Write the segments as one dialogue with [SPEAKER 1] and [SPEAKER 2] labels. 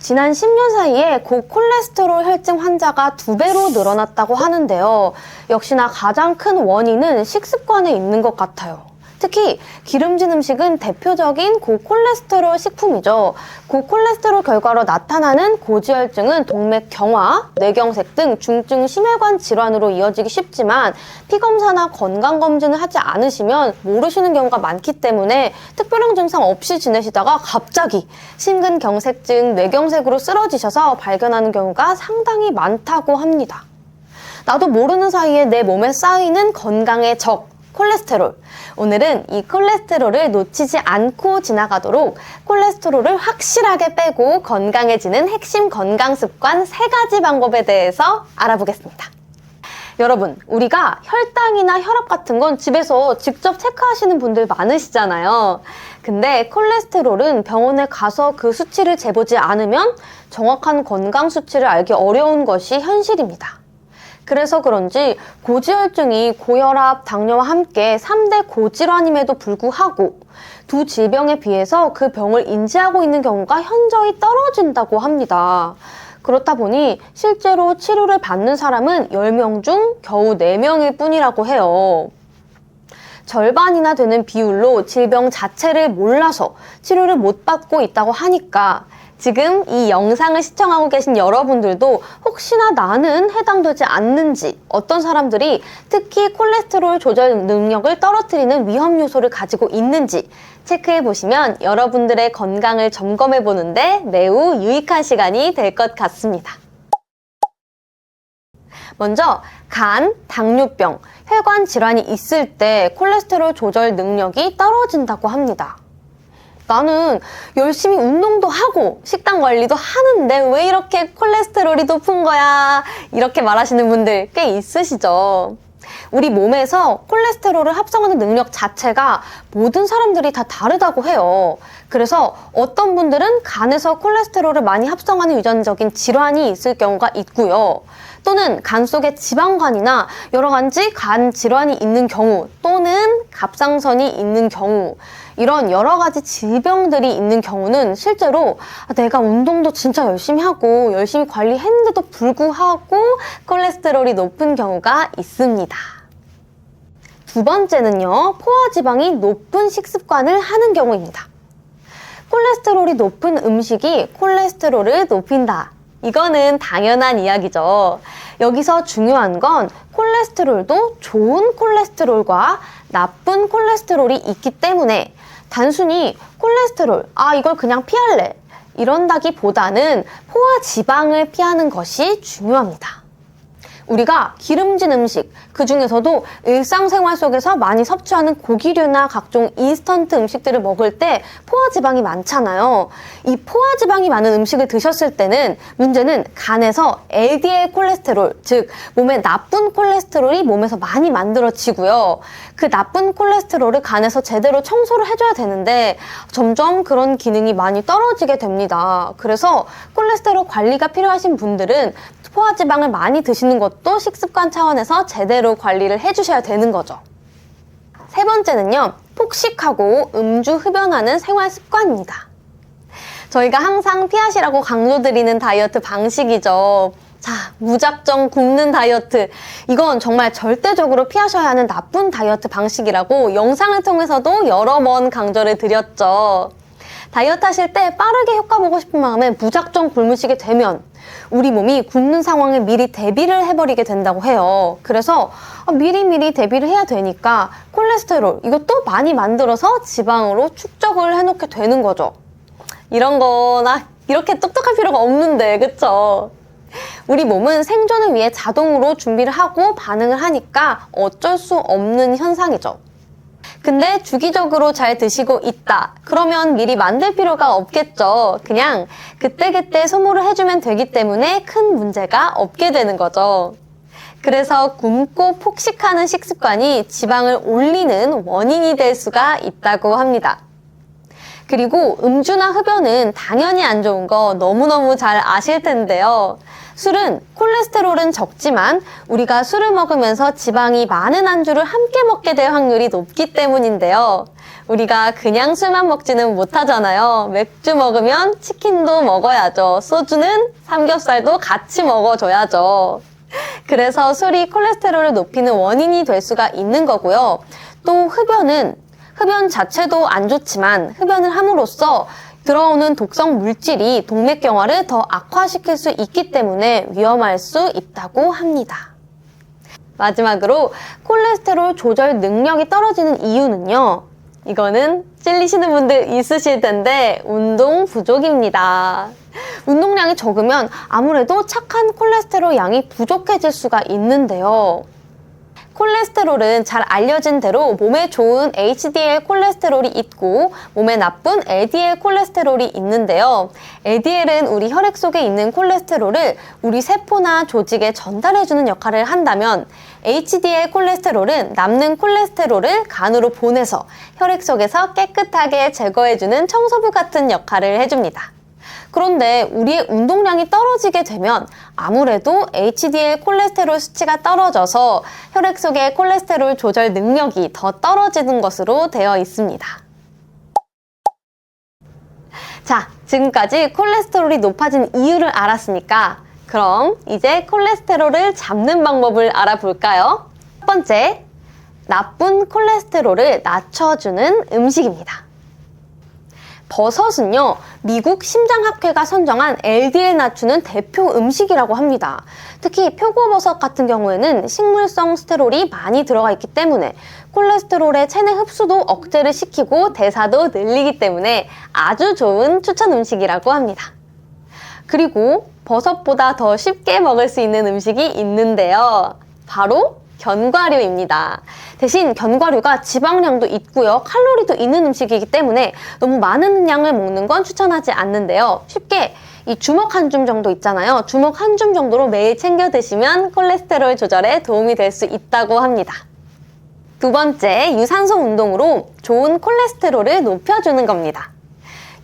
[SPEAKER 1] 지난 10년 사이에 고콜레스테롤 혈증 환자가 2배로 늘어났다고 하는데요. 역시나 가장 큰 원인은 식습관에 있는 것 같아요. 특히 기름진 음식은 대표적인 고콜레스테롤 식품이죠. 고콜레스테롤 결과로 나타나는 고지혈증은 동맥 경화, 뇌경색 등 중증 심혈관 질환으로 이어지기 쉽지만 피검사나 건강검진을 하지 않으시면 모르시는 경우가 많기 때문에 특별한 증상 없이 지내시다가 갑자기 심근경색증, 뇌경색으로 쓰러지셔서 발견하는 경우가 상당히 많다고 합니다. 나도 모르는 사이에 내 몸에 쌓이는 건강의 적, 콜레스테롤. 오늘은 이 콜레스테롤을 놓치지 않고 지나가도록 콜레스테롤을 확실하게 빼고 건강해지는 핵심 건강 습관 3가지 방법에 대해서 알아보겠습니다. 여러분, 우리가 혈당이나 혈압 같은 건 집에서 직접 체크하시는 분들 많으시잖아요. 근데 콜레스테롤은 병원에 가서 그 수치를 재보지 않으면 정확한 건강 수치를 알기 어려운 것이 현실입니다. 그래서 그런지 고지혈증이 고혈압, 당뇨와 함께 3대 고질환임에도 불구하고 두 질병에 비해서 그 병을 인지하고 있는 경우가 현저히 떨어진다고 합니다. 그렇다 보니 실제로 치료를 받는 사람은 10명 중 겨우 4명일 뿐이라고 해요. 절반이나 되는 비율로 질병 자체를 몰라서 치료를 못 받고 있다고 하니까 지금 이 영상을 시청하고 계신 여러분들도 혹시나 나는 해당되지 않는지, 어떤 사람들이 특히 콜레스테롤 조절 능력을 떨어뜨리는 위험 요소를 가지고 있는지 체크해 보시면 여러분들의 건강을 점검해 보는데 매우 유익한 시간이 될 것 같습니다. 먼저 간, 당뇨병, 혈관 질환이 있을 때 콜레스테롤 조절 능력이 떨어진다고 합니다. 나는 열심히 운동도 하고 식단 관리도 하는데 왜 이렇게 콜레스테롤이 높은 거야? 이렇게 말하시는 분들 꽤 있으시죠? 우리 몸에서 콜레스테롤을 합성하는 능력 자체가 모든 사람들이 다 다르다고 해요. 그래서 어떤 분들은 간에서 콜레스테롤을 많이 합성하는 유전적인 질환이 있을 경우가 있고요. 또는 간 속에 지방간이나 여러 가지 간 질환이 있는 경우 또는 갑상선이 있는 경우 이런 여러 가지 질병들이 있는 경우는 실제로 내가 운동도 진짜 열심히 하고 열심히 관리했는데도 불구하고 콜레스테롤이 높은 경우가 있습니다. 두 번째는요, 포화지방이 높은 식습관을 하는 경우입니다. 콜레스테롤이 높은 음식이 콜레스테롤을 높인다. 이거는 당연한 이야기죠. 여기서 중요한 건 콜레스테롤도 좋은 콜레스테롤과 나쁜 콜레스테롤이 있기 때문에 단순히 콜레스테롤, 이걸 그냥 피할래 이런다기보다는 포화지방을 피하는 것이 중요합니다. 우리가 기름진 음식, 그 중에서도 일상생활 속에서 많이 섭취하는 고기류나 각종 인스턴트 음식들을 먹을 때 포화지방이 많잖아요. 이 포화지방이 많은 음식을 드셨을 때는 문제는 간에서 LDL 콜레스테롤, 즉 몸에 나쁜 콜레스테롤이 몸에서 많이 만들어지고요. 그 나쁜 콜레스테롤을 간에서 제대로 청소를 해줘야 되는데 점점 그런 기능이 많이 떨어지게 됩니다. 그래서 콜레스테롤 관리가 필요하신 분들은 포화지방을 많이 드시는 것도 식습관 차원에서 제대로 관리를 해주셔야 되는 거죠. 세 번째는요, 폭식하고 음주 흡연하는 생활 습관입니다. 저희가 항상 피하시라고 강조드리는 다이어트 방식이죠. 자, 무작정 굶는 다이어트. 이건 정말 절대적으로 피하셔야 하는 나쁜 다이어트 방식이라고 영상을 통해서도 여러 번 강조를 드렸죠. 다이어트 하실 때 빠르게 효과 보고 싶은 마음에 무작정 굶으시게 되면 우리 몸이 굶는 상황에 미리 대비를 해버리게 된다고 해요. 그래서 미리미리 대비를 해야 되니까 콜레스테롤 이것도 많이 만들어서 지방으로 축적을 해놓게 되는 거죠. 이런 거나 이렇게 똑똑할 필요가 없는데, 그쵸? 우리 몸은 생존을 위해 자동으로 준비를 하고 반응을 하니까 어쩔 수 없는 현상이죠. 근데 주기적으로 잘 드시고 있다. 그러면 미리 만들 필요가 없겠죠. 그냥 그때그때 소모를 해주면 되기 때문에 큰 문제가 없게 되는 거죠. 그래서 굶고 폭식하는 식습관이 지방을 올리는 원인이 될 수가 있다고 합니다. 그리고 음주나 흡연은 당연히 안 좋은 거 너무너무 잘 아실 텐데요. 술은 콜레스테롤은 적지만 우리가 술을 먹으면서 지방이 많은 안주를 함께 먹게 될 확률이 높기 때문인데요. 우리가 그냥 술만 먹지는 못하잖아요. 맥주 먹으면 치킨도 먹어야죠. 소주는 삼겹살도 같이 먹어줘야죠. 그래서 술이 콜레스테롤을 높이는 원인이 될 수가 있는 거고요. 또 흡연 자체도 안 좋지만 흡연을 함으로써 들어오는 독성 물질이 동맥경화를 더 악화시킬 수 있기 때문에 위험할 수 있다고 합니다. 마지막으로 콜레스테롤 조절 능력이 떨어지는 이유는요. 이거는 찔리시는 분들 있으실 텐데 운동 부족입니다. 운동량이 적으면 아무래도 착한 콜레스테롤 양이 부족해질 수가 있는데요. 콜레스테롤은 잘 알려진 대로 몸에 좋은 HDL 콜레스테롤이 있고 몸에 나쁜 LDL 콜레스테롤이 있는데요. LDL은 우리 혈액 속에 있는 콜레스테롤을 우리 세포나 조직에 전달해주는 역할을 한다면 HDL 콜레스테롤은 남는 콜레스테롤을 간으로 보내서 혈액 속에서 깨끗하게 제거해주는 청소부 같은 역할을 해줍니다. 그런데 우리의 운동량이 떨어지게 되면 아무래도 HDL 콜레스테롤 수치가 떨어져서 혈액 속의 콜레스테롤 조절 능력이 더 떨어지는 것으로 되어 있습니다. 자, 지금까지 콜레스테롤이 높아진 이유를 알았으니까 그럼 이제 콜레스테롤을 잡는 방법을 알아볼까요? 첫 번째, 나쁜 콜레스테롤을 낮춰주는 음식입니다. 버섯은요, 미국 심장학회가 선정한 LDL 낮추는 대표 음식이라고 합니다. 특히 표고버섯 같은 경우에는 식물성 스테롤이 많이 들어가 있기 때문에 콜레스테롤의 체내 흡수도 억제를 시키고 대사도 늘리기 때문에 아주 좋은 추천 음식이라고 합니다. 그리고 버섯보다 더 쉽게 먹을 수 있는 음식이 있는데요. 바로 견과류입니다. 대신 견과류가 지방량도 있고요. 칼로리도 있는 음식이기 때문에 너무 많은 양을 먹는 건 추천하지 않는데요. 쉽게 이 주먹 한 줌 정도 있잖아요. 주먹 한 줌 정도로 매일 챙겨 드시면 콜레스테롤 조절에 도움이 될 수 있다고 합니다. 두 번째, 유산소 운동으로 좋은 콜레스테롤을 높여주는 겁니다.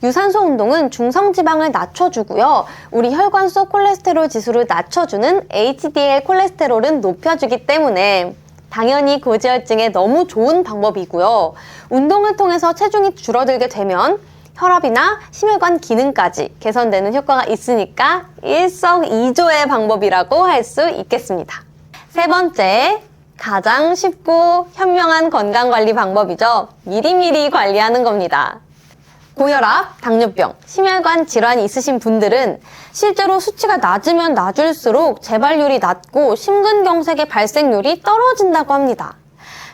[SPEAKER 1] 유산소 운동은 중성지방을 낮춰주고요. 우리 혈관 속 콜레스테롤 지수를 낮춰주는 HDL 콜레스테롤은 높여주기 때문에 당연히 고지혈증에 너무 좋은 방법이고요. 운동을 통해서 체중이 줄어들게 되면 혈압이나 심혈관 기능까지 개선되는 효과가 있으니까 일석이조의 방법이라고 할 수 있겠습니다. 세 번째, 가장 쉽고 현명한 건강관리 방법이죠. 미리미리 관리하는 겁니다. 고혈압, 당뇨병, 심혈관 질환이 있으신 분들은 실제로 수치가 낮으면 낮을수록 재발률이 낮고 심근경색의 발생률이 떨어진다고 합니다.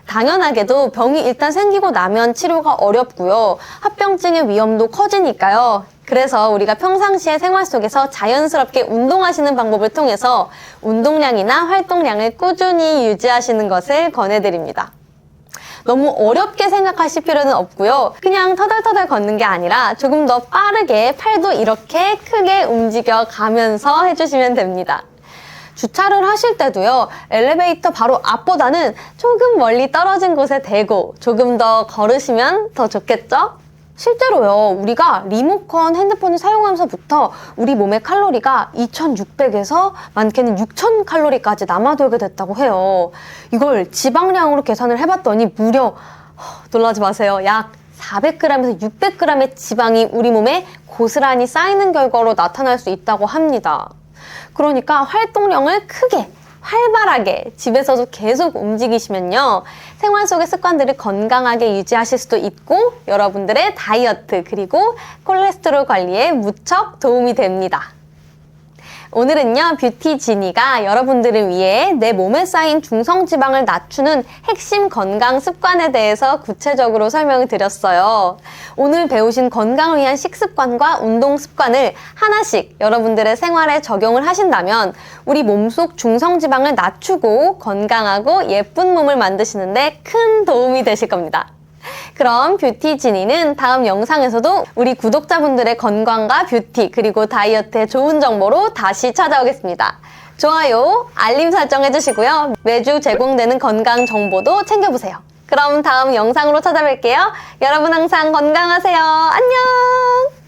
[SPEAKER 1] 당연하게도 병이 일단 생기고 나면 치료가 어렵고요. 합병증의 위험도 커지니까요. 그래서 우리가 평상시에 생활 속에서 자연스럽게 운동하시는 방법을 통해서 운동량이나 활동량을 꾸준히 유지하시는 것을 권해드립니다. 너무 어렵게 생각하실 필요는 없고요. 그냥 터덜터덜 걷는 게 아니라 조금 더 빠르게 팔도 이렇게 크게 움직여 가면서 해주시면 됩니다. 주차를 하실 때도요. 엘리베이터 바로 앞보다는 조금 멀리 떨어진 곳에 대고 조금 더 걸으시면 더 좋겠죠? 실제로요, 우리가 리모컨 핸드폰을 사용하면서부터 우리 몸의 칼로리가 2600에서 많게는 6000칼로리까지 남아돌게 됐다고 해요. 이걸 지방량으로 계산을 해봤더니 무려, 놀라지 마세요, 약 400g에서 600g의 지방이 우리 몸에 고스란히 쌓이는 결과로 나타날 수 있다고 합니다. 그러니까 활동량을 크게, 활발하게 집에서도 계속 움직이시면요. 생활 속의 습관들을 건강하게 유지하실 수도 있고 여러분들의 다이어트 그리고 콜레스테롤 관리에 무척 도움이 됩니다. 오늘은요, 뷰티 지니가 여러분들을 위해 내 몸에 쌓인 중성지방을 낮추는 핵심 건강 습관에 대해서 구체적으로 설명을 드렸어요. 오늘 배우신 건강을 위한 식습관과 운동 습관을 하나씩 여러분들의 생활에 적용을 하신다면 우리 몸속 중성지방을 낮추고 건강하고 예쁜 몸을 만드시는데 큰 도움이 되실 겁니다. 그럼 뷰티 지니는 다음 영상에서도 우리 구독자분들의 건강과 뷰티 그리고 다이어트의 좋은 정보로 다시 찾아오겠습니다. 좋아요, 알림 설정 해주시고요. 매주 제공되는 건강 정보도 챙겨보세요. 그럼 다음 영상으로 찾아뵐게요. 여러분 항상 건강하세요. 안녕!